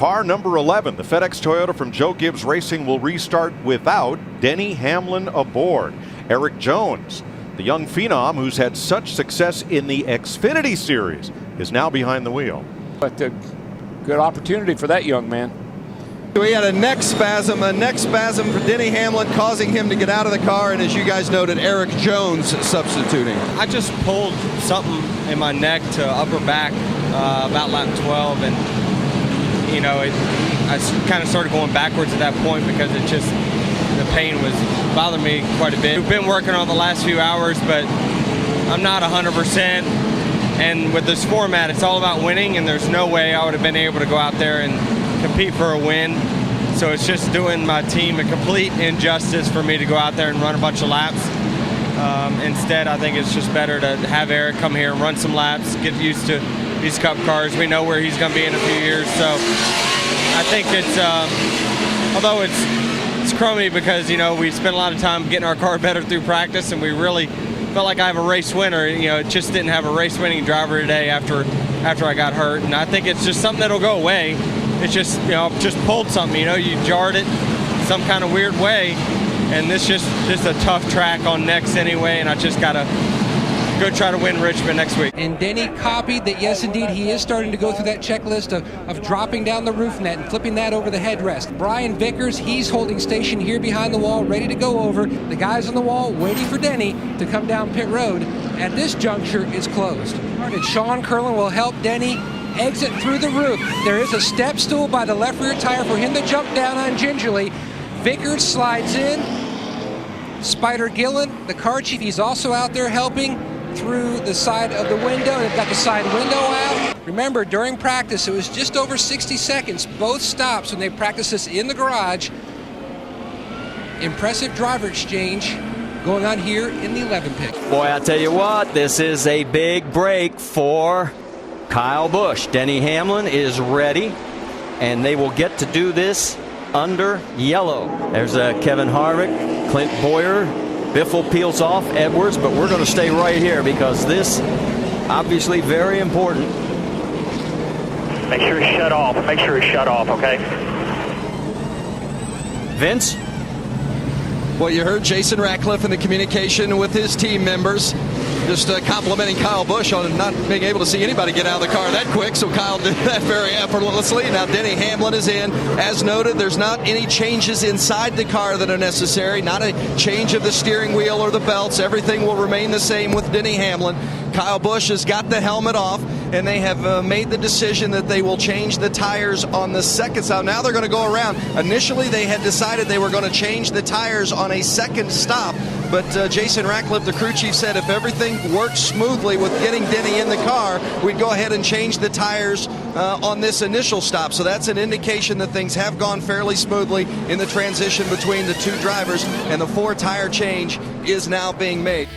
Car number 11, the FedEx Toyota from Joe Gibbs Racing, will restart without Denny Hamlin aboard. Eric Jones, the young phenom who's had such success in the Xfinity Series, is now behind the wheel. But a good opportunity for that young man. We had a neck spasm for Denny Hamlin, causing him to get out of the car, and as you guys noted, Eric Jones substituting. I just pulled something in my neck to upper back about lap 12, and you know, I kind of started going backwards at that point because the pain was bothering me quite a bit. We've been working on the last few hours, but I'm not 100%. And with this format, it's all about winning, and there's no way I would have been able to go out there and compete for a win. So it's just doing my team a complete injustice for me to go out there and run a bunch of laps. Instead, I think it's just better to have Eric come here and run some laps, get used to these Cup cars. We know where he's going to be in a few years. So I think it's, although it's crummy because, you know, we spent a lot of time getting our car better through practice, and we really felt like I have a race winner. You know, it just didn't have a race winning driver today after I got hurt. And I think it's just something that'll go away. It's just, you know, just pulled something, you know, you jarred it some kind of weird way. And this just a tough track on next anyway, and I just got to go try to win Richmond next week. And Denny copied that, yes, indeed, he is starting to go through that checklist of dropping down the roof net and flipping that over the headrest. Brian Vickers, he's holding station here behind the wall, ready to go over. The guys on the wall waiting for Denny to come down pit road. At this juncture, it's closed. And Sean Curlin will help Denny exit through the roof. There is a step stool by the left rear tire for him to jump down on gingerly. Vickers slides in. Spider Gillen, the car chief, he's also out there helping through the side of the window. They've got the side window out. Remember, during practice, it was just over 60 seconds, both stops when they practiced this in the garage. Impressive driver exchange going on here in the 11 pick. Boy, I tell you what, this is a big break for Kyle Busch. Denny Hamlin is ready, and they will get to do this under yellow. There's Kevin Harvick, Clint Boyer, Biffle peels off Edwards, but we're going to stay right here because this obviously very important. Make sure it's shut off. Make sure it's shut off, okay? Vince? Well, you heard Jason Ratcliffe in the communication with his team members, just complimenting Kyle Busch on not being able to see anybody get out of the car that quick, so Kyle did that very effortlessly. Now Denny Hamlin is in. As noted, there's not any changes inside the car that are necessary, not a change of the steering wheel or the belts. Everything will remain the same with Denny Hamlin. Kyle Busch has got the helmet off, and they have made the decision that they will change the tires on the second stop. Now they're going to go around. Initially, they had decided they were going to change the tires on a second stop, but Jason Ratcliffe, the crew chief, said if everything works smoothly with getting Denny in the car, we'd go ahead and change the tires on this initial stop. So that's an indication that things have gone fairly smoothly in the transition between the two drivers, and the 4-tire change is now being made.